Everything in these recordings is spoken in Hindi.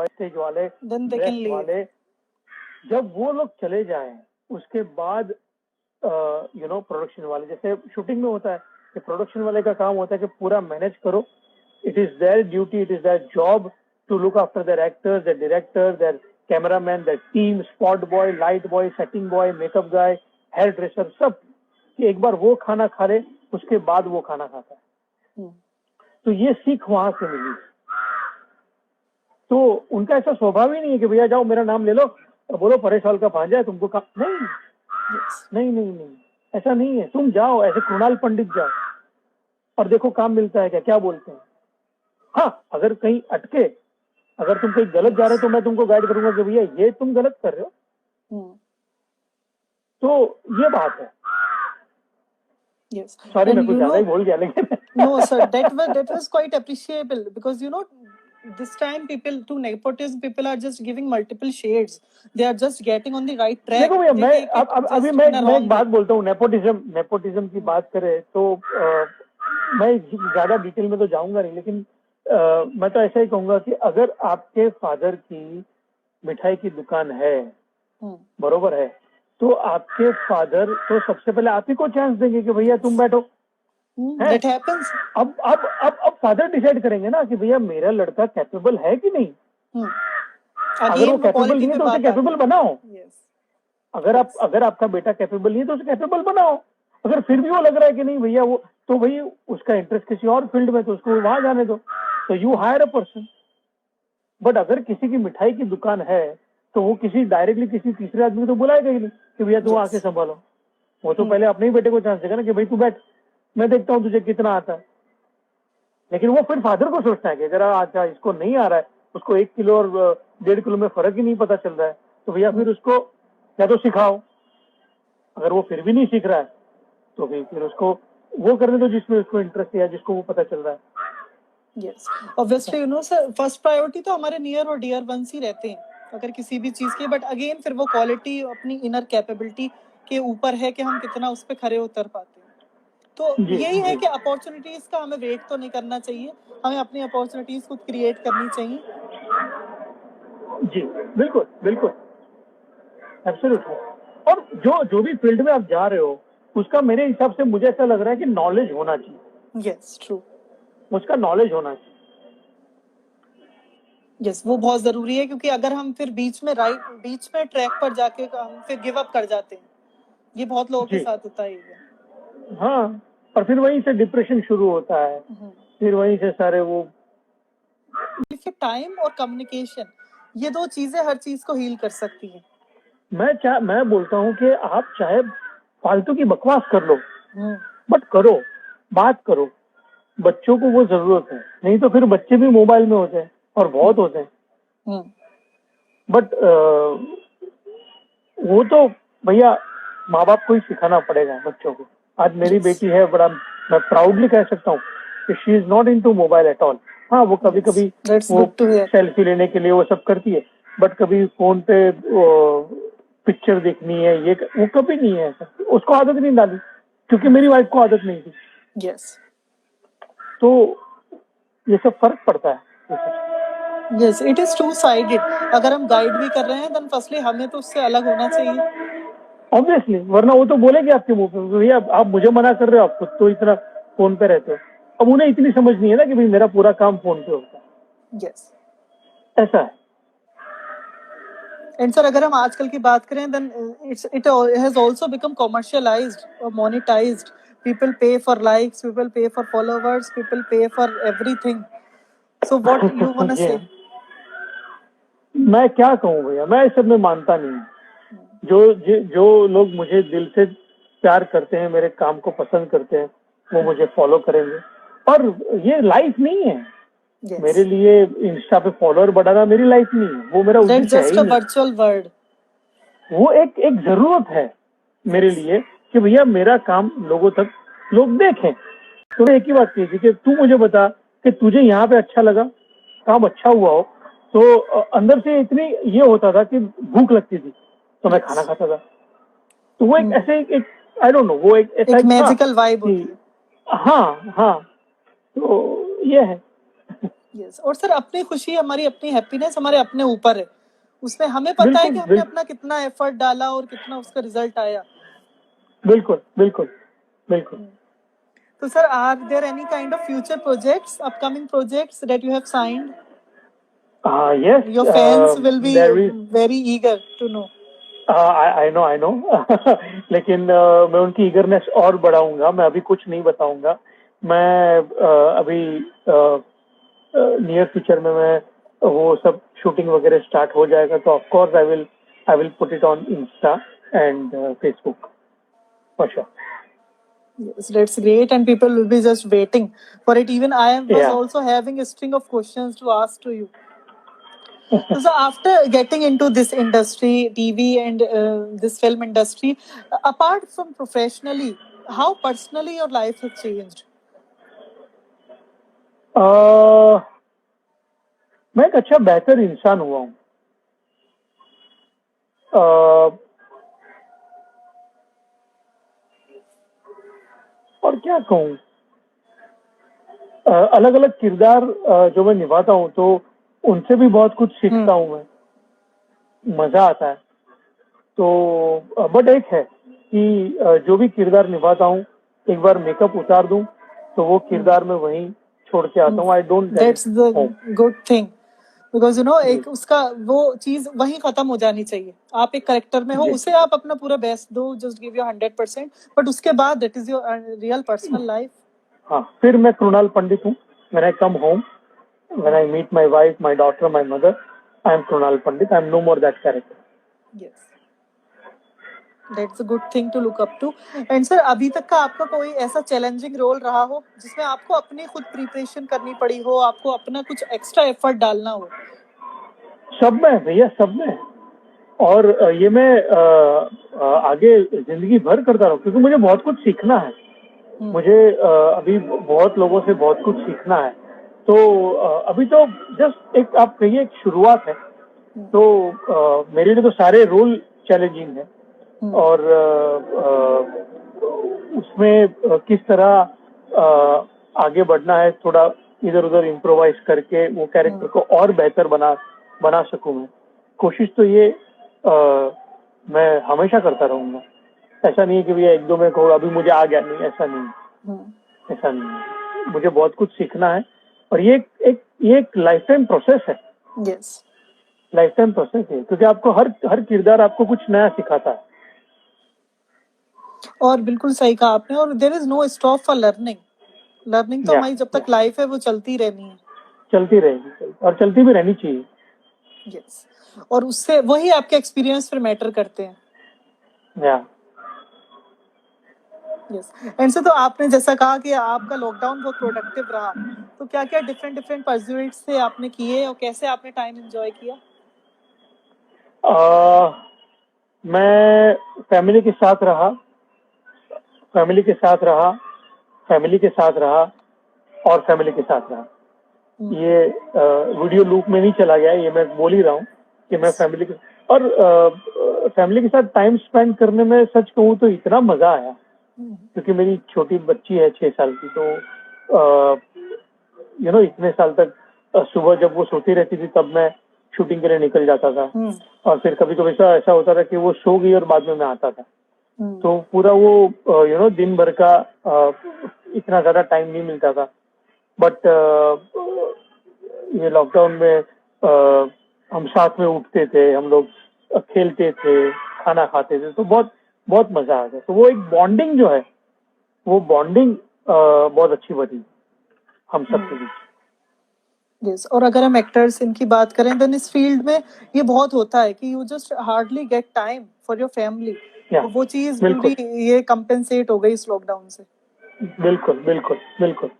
स्टेज वाले, then they can dress leave. वाले, जब वो लोग चले जाएं उसके बाद प्रोडक्शन वाले, जैसे शूटिंग में होता है कि प्रोडक्शन वाले का काम होता है कि पूरा मैनेज करो. It is their duty, it is their job to look after their actors, their directors, their cameraman, their team, spot boy, light boy, setting boy, makeup guy, hairdresser, सब, कि एक बार वो खाना खा ले उसके बाद वो खाना खाता है. तो ये सीख वहां से मिली. तो उनका ऐसा स्वभाव ही नहीं है कि भैया जाओ मेरा नाम ले लो, बोलो परेश रावल का भांजा है तुमको काम. नहीं, नहीं नहीं नहीं, ऐसा नहीं है. तुम जाओ ऐसे कृणाल पंडित जाओ और देखो काम मिलता है क्या. क्या बोलते हैं, हाँ अगर कहीं अटके, अगर तुम कहीं गलत जा रहे हो तो मैं तुमको गाइड करूंगा कि भैया ये तुम गलत कर रहे हो. तो ये बात है. Yes. सॉरी And मैं कुछ ज्यादा ही बोल गया लेकिन no sir, that was quite appreciable because this time people to nepotism people are just giving multiple shades. They are just getting on the right track. देखो भैया मैं अभी मैं एक बात बोलता हूँ. नेपोटिज्म की बात करें तो मैं ज्यादा डिटेल में तो जाऊंगा नहीं, लेकिन मैं तो ऐसा ही कहूंगा कि अगर आपके फादर की मिठाई की दुकान है, बरोबर है, तो आपके फादर तो सबसे पहले आप ही को चांस देंगे कि भैया तुम बैठो. That happens. अब फादर डिसाइड करेंगे ना कि भैया मेरा लड़का कैपेबल है कि नहीं. अगर वो कैपेबल नहीं है तो उसे कैपेबल बनाओ. अगर आपका बेटा कैपेबल नहीं है तो उसे कैपेबल बनाओ. अगर फिर भी वो लग रहा है कि नहीं भैया वो, तो भाई उसका इंटरेस्ट किसी और फील्ड में, तो उसको वहां जाने दो. तो you hire a person. But अगर किसी की मिठाई की दुकान है तो वो डायरेक्टली किसी तीसरे आदमी को तो बुलाएगा ही नहीं कि भैया तू आके संभालो. वो तो पहले अपने ही बेटे को चांस देगा ना कि भाई तू बैठ, मैं देखता हूँ तुझे कितना आता है. लेकिन वो फिर फादर को सोचता है कि अगर अच्छा इसको नहीं आ रहा है, उसको 1 किलो और 1.5 किलो में फर्क ही नहीं पता चल रहा है, तो भैया फिर उसको या तो सिखाओ. अगर वो फिर भी नहीं सीख रहा है तो फिर उसको वो करने दो जिसमें उसको इंटरेस्ट है, जिसको वो पता चल रहा है. Yes, obviously sir, first priority तो हमारे नियर और डियर वंस ही रहते हैं अगर किसी भी चीज की. बट अगेन फिर वो क्वालिटी अपनी इनर कैपेबिलिटी के ऊपर है कि हम कितना उस पर खरे उतर पाते हैं. तो यही है कि अपॉर्चुनिटीज का हमें वेट तो नहीं करना चाहिए, हमें अपनी अपॉर्चुनिटीज खुद क्रिएट करनी चाहिए. जी बिल्कुल बिल्कुल, एब्सोल्युटली. और जो भी फील्ड में आप जा रहे हो उसका मेरे हिसाब से मुझे ऐसा लग रहा है कि नॉलेज होना चाहिए. यस ट्रू, उसका नॉलेज होना चाहिए. यस वो बहुत जरूरी है, क्योंकि अगर हम फिर बीच में ट्रैक पर जाके हम फिर गिव अप कर जाते हैं. ये बहुत लोगों के साथ होता है. हाँ, और फिर वहीं से डिप्रेशन शुरू होता है. फिर वहीं से सारे वो टाइम और कम्युनिकेशन, ये 2 चीजें हर चीज को हील कर सकती है. मैं बोलता हूँ कि आप चाहे फालतू की बकवास कर लो, बट करो, बात करो. बच्चों को वो जरूरत है. नहीं तो फिर बच्चे भी मोबाइल में होते हैं और बहुत होते हैं. बट वो तो भैया माँ बाप को ही सिखाना पड़ेगा बच्चों को. आज मेरी बेटी है, बड़ा मैं प्राउडली कह सकता हूँ कि she is not into mobile at all. हाँ वो कभी कभी वो सेल्फी लेने के लिए वो सब करती है, बट कभी फोन पे पिक्चर देखनी है ये वो कभी नहीं है. उसको आदत नहीं डाली क्योंकि मेरी वाइफ को आदत नहीं थी. यस, तो ये सब फर्क पड़ता है. Yes it is two sided. अगर हम गाइड भी कर रहे हैं देन फर्स्टली हमें तो उससे अलग होना चाहिए ऑब्वियसली, वरना वो तो बोलेगी आपके मुंह पे भैया आप मुझे मना कर रहे हो, आप खुद तो इतना फोन पे रहते हो. अब उन्हें इतनी समझ नहीं है ना कि भाई मेरा पूरा काम फोन पे होता है. यस, ऐसा है. एंड सर अगर हम आजकल की बात करें then it has also become commercialised और monetised. People pay for likes, people pay for followers, people pay for everything. So what you want to say? मैं क्या कहूँ भैया, मैं इस सब में मानता नहीं. जो लोग मुझे दिल से प्यार करते हैं, मेरे काम को पसंद करते हैं, वो मुझे फॉलो करेंगे. और ये लाइफ नहीं है. मेरे लिए इंस्टा पे फॉलोअर बढ़ाना मेरी लाइफ नहीं है. वो मेरा उद्देश्य है. वर्चुअल वर्ल्ड, वो एक जरूरत है मेरे लिए कि भैया मेरा काम लोगों तक लोग देखें. तो एक ही बात कही थी कि तू मुझे बता कि तुझे यहाँ पे अच्छा लगा, काम अच्छा हुआ हो, तो अंदर से इतनी ये होता था कि भूख लगती थी तो मैं खाना खाता था. तो वो एक ऐसे एक आई डोंट नो, वो एक ऐसा मैजिकल वाइब होती है. हाँ. तो ये है. यस, और सर अपनी खुशी, हमारी अपनी हैप्पीनेस हमारे अपने ऊपर है, उसमें हमें पता है कि हमने अपना कितना एफर्ट डाला और कितना उसका रिजल्ट आया। बिल्कुल बिल्कुल बिल्कुल। तो sir, are there any kind of future projects, upcoming projects that you have signed? Yes, your fans will be very eager to know. I know लेकिन मैं उनकी ईगरनेस और बढ़ाऊंगा। मैं अभी कुछ नहीं बताऊंगा। मैं अभी नियर फ्यूचर में मैं वो सब शूटिंग वगैरह स्टार्ट हो जाएगा तो of course I will put it on Insta and Facebook for sure. Yes, that's great, and people will be just waiting for it. Even I was also having a string of questions to ask to you. So after getting into this industry, TV and this film industry, apart from professionally, how personally your life has changed? मैं एक अच्छा बेहतर इंसान हुआ हूँ। और क्या कहूँ, अलग अलग किरदार जो मैं निभाता हूँ तो उनसे भी बहुत कुछ सीखता हूँ मैं, मजा आता है। तो बट एक है कि जो भी किरदार निभाता हूँ एक बार मेकअप उतार दूं तो वो किरदार में वहीं छोड़ के आता हूँ। I don't, that's the good thing, because you know एक उसका वो चीज वहीं खत्म हो जानी चाहिए। आप एक कैरेक्टर में हो, उसे आप अपना पूरा बेस्ट दो, जस्ट गिव योर 100%, बट उसके बाद that is your real personal life. हाँ, फिर मैं कृणाल पंडित हूँ। When I come home, when I meet my wife, my daughter, my mother, I am Krunal Pandit. I am no more that character. Yes, that's a good thing to look up to. And sir, अभी तक का आपका कोई ऐसा चैलेंजिंग रोल रहा हो जिसमें आपको अपनी खुद प्रिपरेशन करनी पड़ी हो, आपको अपना कुछ एक्स्ट्रा एफर्ट डालना हो? सब में भैया, सब में। और ये मैं आगे जिंदगी भर करता रहूं क्योंकि मुझे बहुत कुछ सीखना है। मुझे अभी बहुत लोगों से बहुत कुछ सीखना है। तो अभी तो जस्ट एक आप कहिए एक शुरुआत है। तो मेरे लिए तो सारे रोल चैलेंजिंग है और उसमें किस तरह आगे बढ़ना है, थोड़ा इधर उधर इम्प्रोवाइज करके वो कैरेक्टर को और बेहतर बना सकूं मैं। कोशिश तो ये मैं हमेशा करता रहूंगा। ऐसा नहीं है कि भैया एक दो में को अभी मुझे आ गया, नहीं, ऐसा नहीं, ऐसा नहीं। मुझे बहुत कुछ सीखना है और ये एक लाइफ टाइम प्रोसेस है। यस, लाइफ टाइम प्रोसेस है क्योंकि आपको हर किरदार आपको कुछ नया सिखाता है। और बिल्कुल सही कहा आपने, और there is no stop for learning तो हमारी जब तक लाइफ है वो चलती रहनी है, चलती रहेगी और चलती भी रहनी चाहिए। यस, और उससे वही आपके एक्सपीरियंस फिर मैटर करते हैं। यस, एंड से तो आपने जैसा कहा कि आपका लॉकडाउन बहुत प्रोडक्टिव रहा, तो क्या क्या डिफरेंट परस्यूट्स थे आपने किए और कैसे आपने टाइम एंजॉय किया? मैं फैमिली के साथ रहा, फैमिली के साथ रहा और फैमिली के साथ रहा। ये वीडियो लूप में नहीं चला गया, ये मैं बोल ही रहा हूँ कि मैं फैमिली के साथ टाइम स्पेंड करने में सच कहूँ तो इतना मजा आया क्योंकि मेरी छोटी बच्ची है 6 साल की। तो इतने साल तक सुबह जब वो सोती रहती थी तब मैं शूटिंग के लिए निकल जाता था और फिर कभी कभी ऐसा होता था कि वो सो गई और बाद में मैं आता था। तो पूरा वो दिन भर का इतना ज्यादा टाइम नहीं मिलता था। बट ये लॉकडाउन में हम साथ में उठते थे, हम लोग खेलते थे, खाना खाते थे, तो बहुत बहुत मजा आ गया। तो वो एक बॉन्डिंग जो है, वो बॉन्डिंग बहुत अच्छी बनी हम सब के बीच। यस, और अगर हम एक्टर्स इनकी बात करें देन इस फील्ड में ये बहुत होता है कि you just hardly get time for your family. तो वो चीज पूरी ये कंपेंसेट हो गई इस लॉकडाउन से। बिल्कुल बिल्कुल बिल्कुल।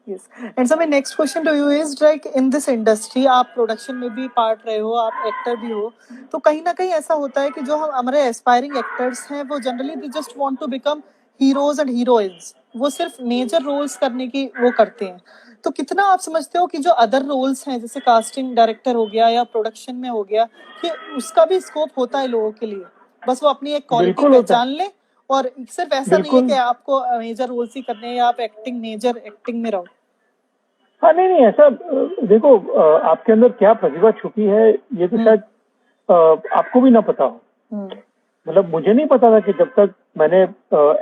Yes. And so my next question to you is like in this industry आप प्रोडक्शन में भी पार्ट रहे हो, आप एक्टर भी हो, तो कहीं ना कहीं ऐसा होता है कि जो हमारे एस्पायरिंग एक्टर्स हैं वो generally they just want to become heroes and heroines, वो सिर्फ मेजर रोल्स करने की वो करते हैं। तो कितना आप समझते हो कि जो अदर रोल्स हैं जैसे कास्टिंग डायरेक्टर हो गया या प्रोडक्शन में हो गया, कि उसका भी स्कोप होता है लोगों के लिए, बस वो अपनी एक क्वालिटी पहचान ले और सिर्फ ऐसा नहीं है कि आपको मेजर रोल्स ही करने हैं या आप मेजर एक्टिंग में रहो? हाँ नहीं नहीं ऐसा देखो आपके अंदर क्या प्रतिभा छुपी है ये तो शायद आपको भी ना पता हो। मतलब मुझे नहीं पता था कि जब तक मैंने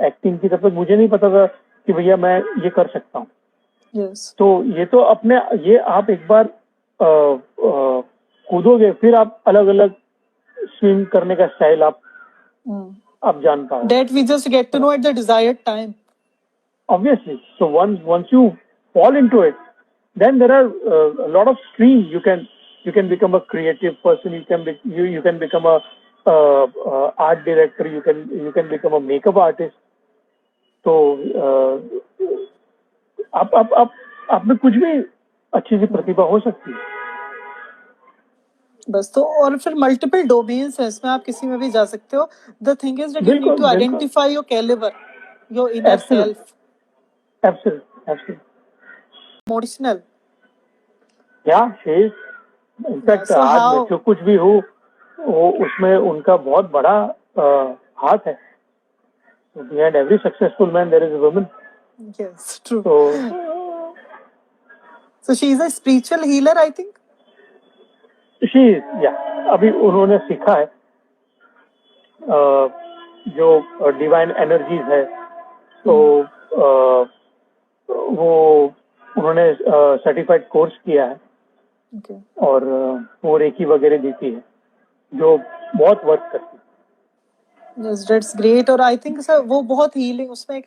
एक्टिंग की तब तक मुझे नहीं पता था कि भैया मैं ये कर सकता हूँ। तो ये तो अपने ये आप एक बार कूदोगे फिर आप अलग अलग स्विम करने का स्टाइल आप जान पाओगे। That we just get to know at the desired time. Obviously, so once you fall into it, then there are a lot of streams. You can become a creative person. You can become a art director. You can become a makeup artist. तो आप में कुछ भी अच्छी सी प्रतिभा हो सकती है। बस तो और फिर मल्टीपल डोमेन्स है इसमें आप किसी में भी जा सकते हो। The thing is that you need to identify your calibre, your inner self. Absolutely. Emotional. Yeah, she is. In fact आज मैं जो कुछ भी हूँ वो उसमें उनका बहुत बड़ा हाथ है। Behind every successful man there is a woman. Yes, true. So she is a spiritual healer, I think. She is, yeah. अभी उन्होंने सीखा है जो डिवाइन एनर्जीज है तो वो उन्होंने सर्टिफाइड कोर्स किया है। Okay. और वो रेकी वगैरह देती है जो बहुत वर्क करती है। Yes, that's great. और I think सर वो बहुत हीलिंग उसमें